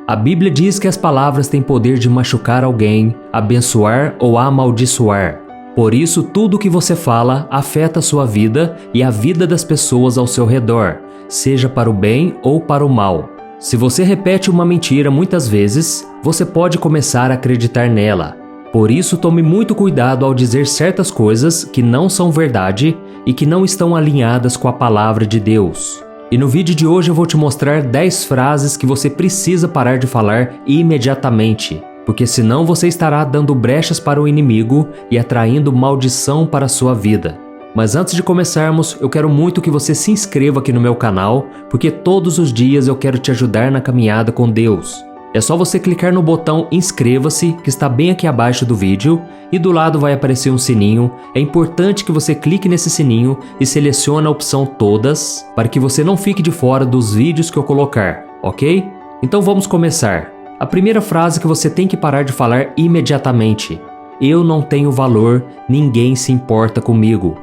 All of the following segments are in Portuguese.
A Bíblia diz que as palavras têm poder de machucar alguém, abençoar ou amaldiçoar. Por isso, tudo o que você fala afeta a sua vida e a vida das pessoas ao seu redor, seja para o bem ou para o mal. Se você repete uma mentira muitas vezes, você pode começar a acreditar nela. Por isso, tome muito cuidado ao dizer certas coisas que não são verdade e que não estão alinhadas com a palavra de Deus. E no vídeo de hoje eu vou te mostrar 10 frases que você precisa parar de falar imediatamente, porque senão você estará dando brechas para o inimigo e atraindo maldição para a sua vida. Mas antes de começarmos, eu quero muito que você se inscreva aqui no meu canal, porque todos os dias eu quero te ajudar na caminhada com Deus. É só você clicar no botão inscreva-se, que está bem aqui abaixo do vídeo, e do lado vai aparecer um sininho. É importante que você clique nesse sininho e selecione a opção todas, para que você não fique de fora dos vídeos que eu colocar, ok? Então vamos começar. A primeira frase que você tem que parar de falar imediatamente: eu não tenho valor, ninguém se importa comigo.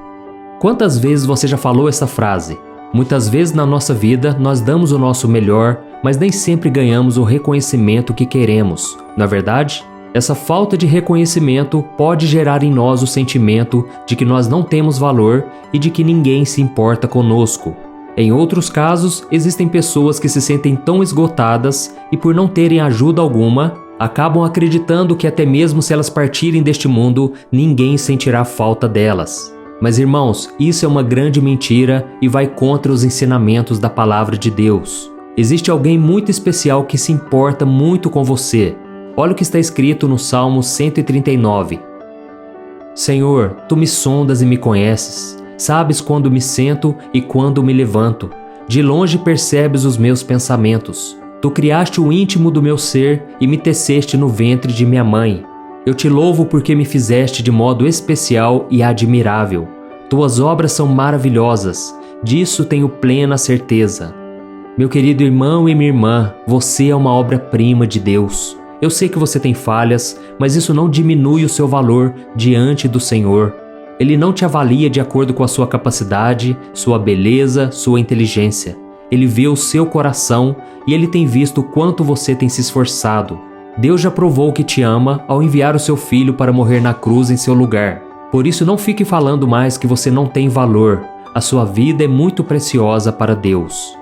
Quantas vezes você já falou essa frase? Muitas vezes na nossa vida nós damos o nosso melhor, mas nem sempre ganhamos o reconhecimento que queremos. Na verdade, essa falta de reconhecimento pode gerar em nós o sentimento de que nós não temos valor e de que ninguém se importa conosco. Em outros casos, existem pessoas que se sentem tão esgotadas e, por não terem ajuda alguma, acabam acreditando que até mesmo se elas partirem deste mundo, ninguém sentirá falta delas. Mas irmãos, isso é uma grande mentira e vai contra os ensinamentos da palavra de Deus. Existe alguém muito especial que se importa muito com você. Olha o que está escrito no Salmo 139. Senhor, Tu me sondas e me conheces. Sabes quando me sento e quando me levanto. De longe percebes os meus pensamentos. Tu criaste o íntimo do meu ser e me teceste no ventre de minha mãe. Eu te louvo porque me fizeste de modo especial e admirável. Tuas obras são maravilhosas, disso tenho plena certeza. Meu querido irmão e minha irmã, você é uma obra-prima de Deus. Eu sei que você tem falhas, mas isso não diminui o seu valor diante do Senhor. Ele não te avalia de acordo com a sua capacidade, sua beleza, sua inteligência. Ele vê o seu coração e Ele tem visto o quanto você tem se esforçado. Deus já provou que te ama ao enviar o seu filho para morrer na cruz em seu lugar. Por isso não fique falando mais que você não tem valor. A sua vida é muito preciosa para Deus.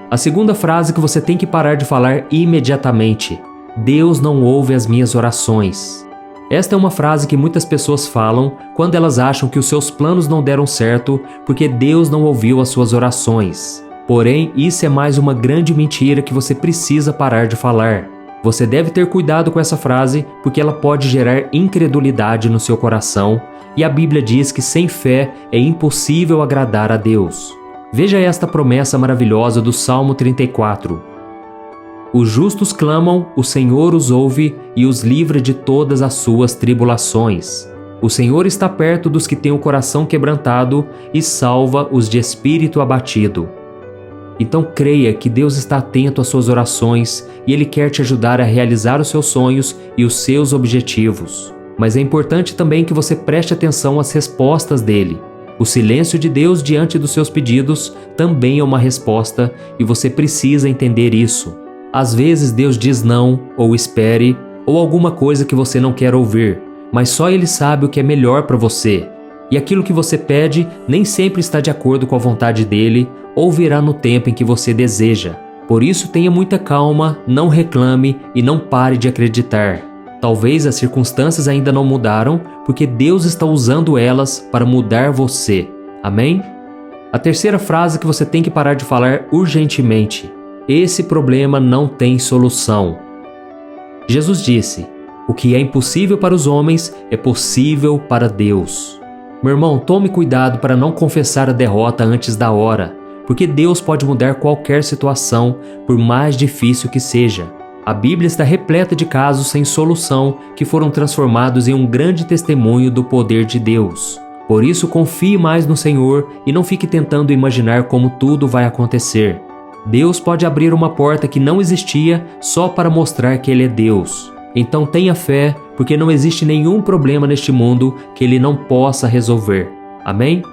A segunda frase que você tem que parar de falar imediatamente: Deus não ouve as minhas orações. Esta é uma frase que muitas pessoas falam quando elas acham que os seus planos não deram certo porque Deus não ouviu as suas orações. Porém, isso é mais uma grande mentira que você precisa parar de falar. Você deve ter cuidado com essa frase porque ela pode gerar incredulidade no seu coração e a Bíblia diz que sem fé é impossível agradar a Deus. Veja esta promessa maravilhosa do Salmo 34. Os justos clamam, o Senhor os ouve e os livra de todas as suas tribulações. O Senhor está perto dos que têm o coração quebrantado e salva os de espírito abatido. Então creia que Deus está atento às suas orações e Ele quer te ajudar a realizar os seus sonhos e os seus objetivos. Mas é importante também que você preste atenção às respostas dele. O silêncio de Deus diante dos seus pedidos também é uma resposta e você precisa entender isso. Às vezes Deus diz não, ou espere, ou alguma coisa que você não quer ouvir, mas só Ele sabe o que é melhor para você. E aquilo que você pede nem sempre está de acordo com a vontade dele ou virá no tempo em que você deseja. Por isso tenha muita calma, não reclame e não pare de acreditar. Talvez as circunstâncias ainda não mudaram porque Deus está usando elas para mudar você. Amém? A terceira frase que você tem que parar de falar urgentemente: esse problema não tem solução. Jesus disse: o que é impossível para os homens é possível para Deus. Meu irmão, tome cuidado para não confessar a derrota antes da hora, porque Deus pode mudar qualquer situação, por mais difícil que seja. A Bíblia está repleta de casos sem solução que foram transformados em um grande testemunho do poder de Deus. Por isso, confie mais no Senhor e não fique tentando imaginar como tudo vai acontecer. Deus pode abrir uma porta que não existia só para mostrar que Ele é Deus. Então tenha fé, porque não existe nenhum problema neste mundo que Ele não possa resolver. Amém?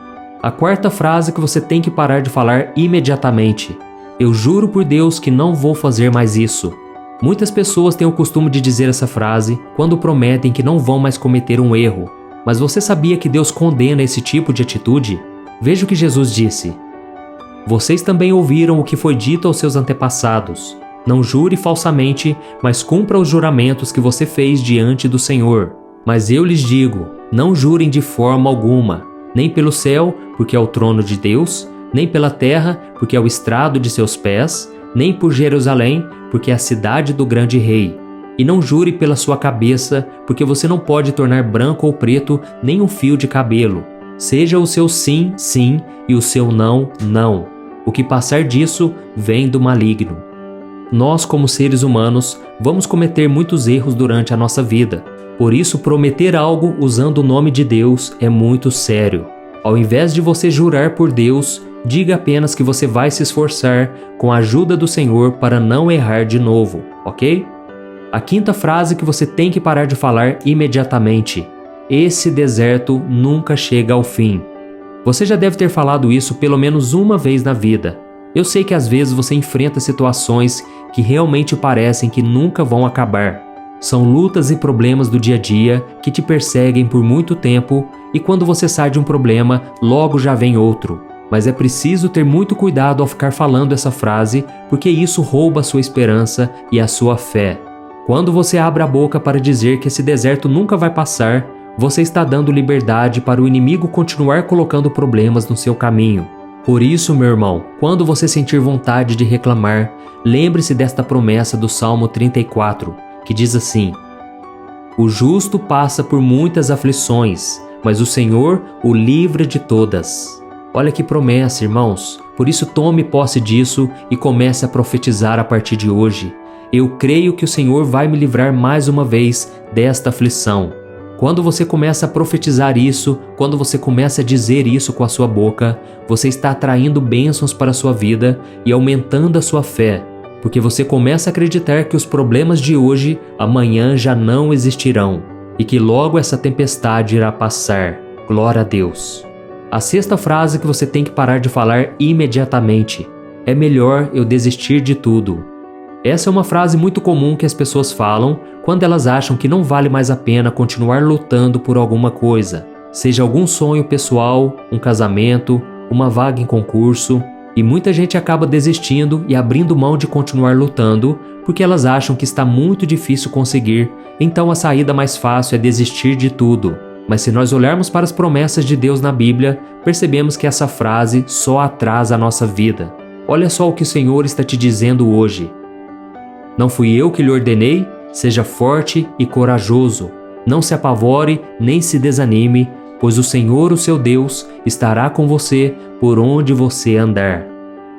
A quarta frase que você tem que parar de falar imediatamente: eu juro por Deus que não vou fazer mais isso. Muitas pessoas têm o costume de dizer essa frase quando prometem que não vão mais cometer um erro. Mas você sabia que Deus condena esse tipo de atitude? Veja o que Jesus disse. Vocês também ouviram o que foi dito aos seus antepassados. Não jure falsamente, mas cumpra os juramentos que você fez diante do Senhor. Mas eu lhes digo, não jurem de forma alguma, nem pelo céu, porque é o trono de Deus, nem pela terra, porque é o estrado de seus pés, nem por Jerusalém, porque é a cidade do grande rei. E não jure pela sua cabeça, porque você não pode tornar branco ou preto nem um fio de cabelo. Seja o seu sim, sim, e o seu não, não. O que passar disso vem do maligno. Nós, como seres humanos, vamos cometer muitos erros durante a nossa vida. Por isso, prometer algo usando o nome de Deus é muito sério. Ao invés de você jurar por Deus, diga apenas que você vai se esforçar com a ajuda do Senhor para não errar de novo, ok? A quinta frase que você tem que parar de falar imediatamente. Esse deserto nunca chega ao fim. Você já deve ter falado isso pelo menos uma vez na vida. Eu sei que às vezes você enfrenta situações que realmente parecem que nunca vão acabar. São lutas e problemas do dia a dia que te perseguem por muito tempo e quando você sai de um problema, logo já vem outro. Mas é preciso ter muito cuidado ao ficar falando essa frase, porque isso rouba a sua esperança e a sua fé. Quando você abre a boca para dizer que esse deserto nunca vai passar, você está dando liberdade para o inimigo continuar colocando problemas no seu caminho. Por isso, meu irmão, quando você sentir vontade de reclamar, lembre-se desta promessa do Salmo 34, que diz assim: O justo passa por muitas aflições, mas o Senhor o livra de todas. Olha que promessa, irmãos. Por isso tome posse disso e comece a profetizar a partir de hoje. Eu creio que o Senhor vai me livrar mais uma vez desta aflição. Quando você começa a profetizar isso, quando você começa a dizer isso com a sua boca, você está atraindo bênçãos para a sua vida e aumentando a sua fé, porque você começa a acreditar que os problemas de hoje, amanhã já não existirão e que logo essa tempestade irá passar. Glória a Deus. A sexta frase que você tem que parar de falar imediatamente: é melhor eu desistir de tudo. Essa é uma frase muito comum que as pessoas falam quando elas acham que não vale mais a pena continuar lutando por alguma coisa, seja algum sonho pessoal, um casamento, uma vaga em concurso, e muita gente acaba desistindo e abrindo mão de continuar lutando porque elas acham que está muito difícil conseguir, então a saída mais fácil é desistir de tudo. Mas se nós olharmos para as promessas de Deus na Bíblia, percebemos que essa frase só atrasa a nossa vida. Olha só o que o Senhor está te dizendo hoje. Não fui eu que lhe ordenei? Seja forte e corajoso. Não se apavore nem se desanime, pois o Senhor, o seu Deus, estará com você por onde você andar.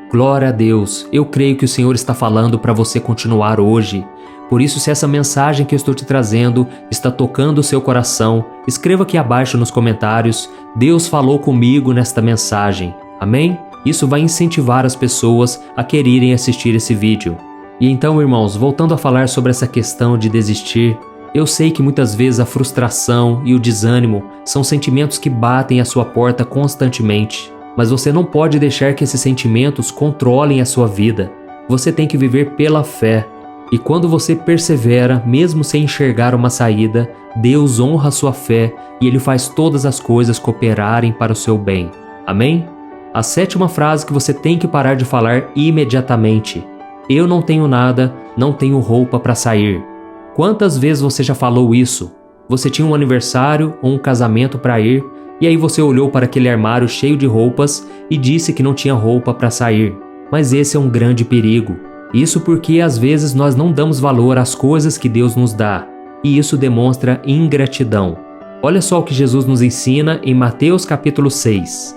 Glória a Deus, eu creio que o Senhor está falando para você continuar hoje. Por isso, se essa mensagem que eu estou te trazendo está tocando o seu coração, escreva aqui abaixo nos comentários: Deus falou comigo nesta mensagem. Amém? Isso vai incentivar as pessoas a quererem assistir esse vídeo. E então, irmãos, voltando a falar sobre essa questão de desistir, eu sei que muitas vezes a frustração e o desânimo são sentimentos que batem à sua porta constantemente, mas você não pode deixar que esses sentimentos controlem a sua vida. Você tem que viver pela fé. E quando você persevera, mesmo sem enxergar uma saída, Deus honra a sua fé e Ele faz todas as coisas cooperarem para o seu bem. Amém? A sétima frase que você tem que parar de falar imediatamente: eu não tenho nada, não tenho roupa para sair. Quantas vezes você já falou isso? Você tinha um aniversário ou um casamento para ir, e aí você olhou para aquele armário cheio de roupas e disse que não tinha roupa para sair. Mas esse é um grande perigo. Isso porque às vezes nós não damos valor às coisas que Deus nos dá, e isso demonstra ingratidão. Olha só o que Jesus nos ensina em Mateus capítulo 6.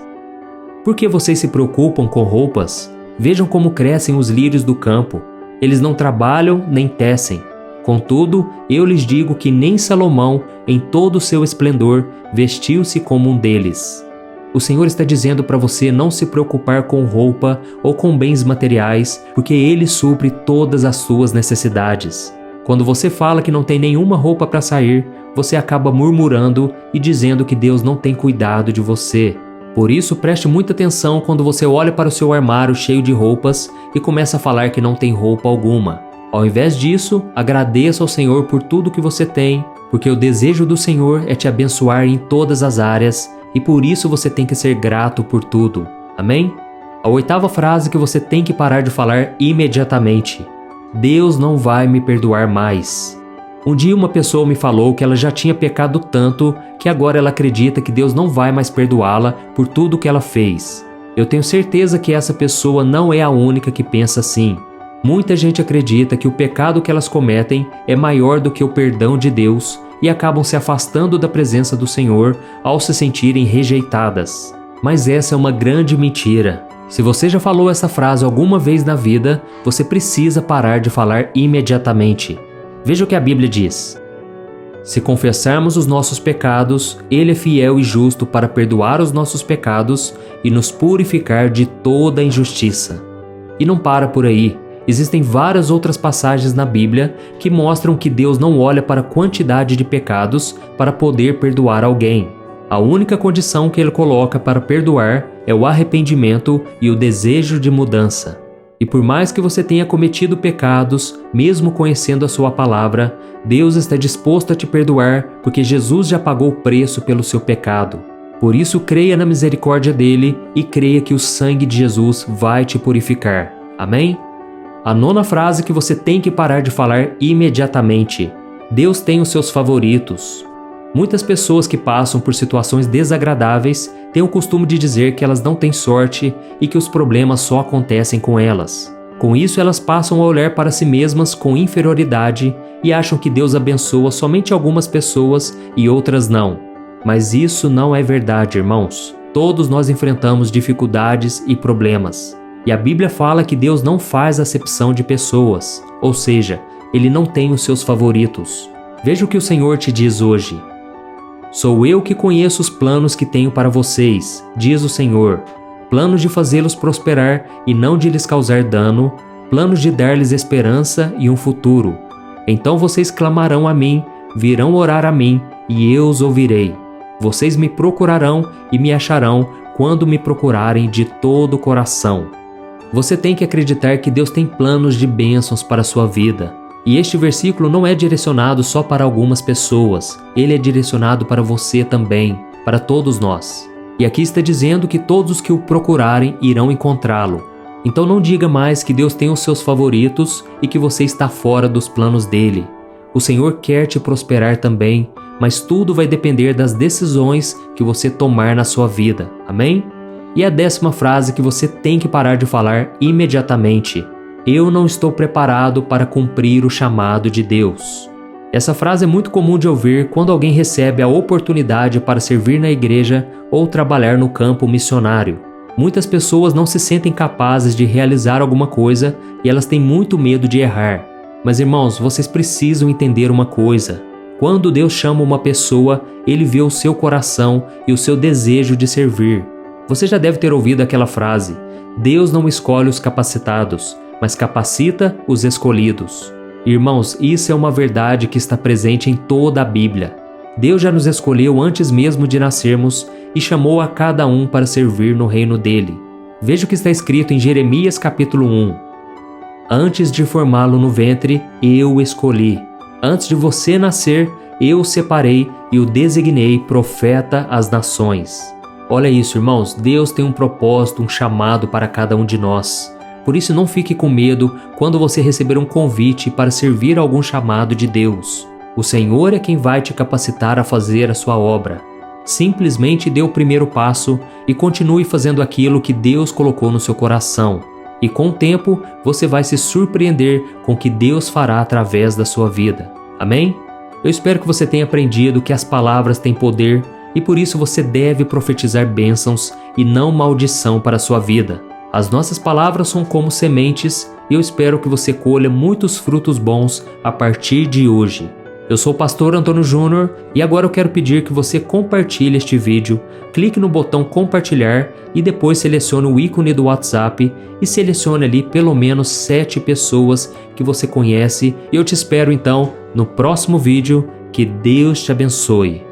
Por que vocês se preocupam com roupas? Vejam como crescem os lírios do campo. Eles não trabalham nem tecem. Contudo, eu lhes digo que nem Salomão, em todo o seu esplendor, vestiu-se como um deles. O Senhor está dizendo para você não se preocupar com roupa ou com bens materiais, porque Ele supre todas as suas necessidades. Quando você fala que não tem nenhuma roupa para sair, você acaba murmurando e dizendo que Deus não tem cuidado de você. Por isso, preste muita atenção quando você olha para o seu armário cheio de roupas e começa a falar que não tem roupa alguma. Ao invés disso, agradeça ao Senhor por tudo que você tem, porque o desejo do Senhor é te abençoar em todas as áreas e por isso você tem que ser grato por tudo. Amém? A 8ª frase que você tem que parar de falar imediatamente: Deus não vai me perdoar mais. Um dia uma pessoa me falou que ela já tinha pecado tanto que agora ela acredita que Deus não vai mais perdoá-la por tudo que ela fez. Eu tenho certeza que essa pessoa não é a única que pensa assim. Muita gente acredita que o pecado que elas cometem é maior do que o perdão de Deus e acabam se afastando da presença do Senhor ao se sentirem rejeitadas. Mas essa é uma grande mentira. Se você já falou essa frase alguma vez na vida, você precisa parar de falar imediatamente. Veja o que a Bíblia diz: se confessarmos os nossos pecados, Ele é fiel e justo para perdoar os nossos pecados e nos purificar de toda injustiça. E não para por aí. Existem várias outras passagens na Bíblia que mostram que Deus não olha para a quantidade de pecados para poder perdoar alguém. A única condição que Ele coloca para perdoar é o arrependimento e o desejo de mudança. E por mais que você tenha cometido pecados, mesmo conhecendo a sua palavra, Deus está disposto a te perdoar porque Jesus já pagou o preço pelo seu pecado. Por isso, creia na misericórdia dele e creia que o sangue de Jesus vai te purificar. Amém? A 9ª frase que você tem que parar de falar imediatamente: Deus tem os seus favoritos. Muitas pessoas que passam por situações desagradáveis têm o costume de dizer que elas não têm sorte e que os problemas só acontecem com elas. Com isso, elas passam a olhar para si mesmas com inferioridade e acham que Deus abençoa somente algumas pessoas e outras não. Mas isso não é verdade, irmãos. Todos nós enfrentamos dificuldades e problemas. E a Bíblia fala que Deus não faz acepção de pessoas, ou seja, Ele não tem os seus favoritos. Veja o que o Senhor te diz hoje. Sou eu que conheço os planos que tenho para vocês, diz o Senhor. Planos de fazê-los prosperar e não de lhes causar dano, planos de dar-lhes esperança e um futuro. Então vocês clamarão a mim, virão orar a mim, e eu os ouvirei. Vocês me procurarão e me acharão quando me procurarem de todo o coração. Você tem que acreditar que Deus tem planos de bênçãos para a sua vida. E este versículo não é direcionado só para algumas pessoas, ele é direcionado para você também, para todos nós. E aqui está dizendo que todos os que o procurarem irão encontrá-lo. Então não diga mais que Deus tem os seus favoritos e que você está fora dos planos dele. O Senhor quer te prosperar também, mas tudo vai depender das decisões que você tomar na sua vida. Amém? E a 10ª frase que você tem que parar de falar imediatamente: eu não estou preparado para cumprir o chamado de Deus. Essa frase é muito comum de ouvir quando alguém recebe a oportunidade para servir na igreja ou trabalhar no campo missionário. Muitas pessoas não se sentem capazes de realizar alguma coisa e elas têm muito medo de errar. Mas irmãos, vocês precisam entender uma coisa. Quando Deus chama uma pessoa, Ele vê o seu coração e o seu desejo de servir. Você já deve ter ouvido aquela frase: Deus não escolhe os capacitados, mas capacita os escolhidos. Irmãos, isso é uma verdade que está presente em toda a Bíblia. Deus já nos escolheu antes mesmo de nascermos e chamou a cada um para servir no reino dele. Veja o que está escrito em Jeremias capítulo 1. Antes de formá-lo no ventre, eu o escolhi. Antes de você nascer, eu o separei e o designei profeta às nações. Olha isso, irmãos, Deus tem um propósito, um chamado para cada um de nós. Por isso não fique com medo quando você receber um convite para servir a algum chamado de Deus. O Senhor é quem vai te capacitar a fazer a sua obra. Simplesmente dê o primeiro passo e continue fazendo aquilo que Deus colocou no seu coração. E com o tempo, você vai se surpreender com o que Deus fará através da sua vida. Amém? Eu espero que você tenha aprendido que as palavras têm poder e por isso você deve profetizar bênçãos e não maldição para a sua vida. As nossas palavras são como sementes e eu espero que você colha muitos frutos bons a partir de hoje. Eu sou o pastor Antônio Júnior e agora eu quero pedir que você compartilhe este vídeo, clique no botão compartilhar e depois selecione o ícone do WhatsApp e selecione ali pelo menos 7 pessoas que você conhece e eu te espero então no próximo vídeo. Que Deus te abençoe.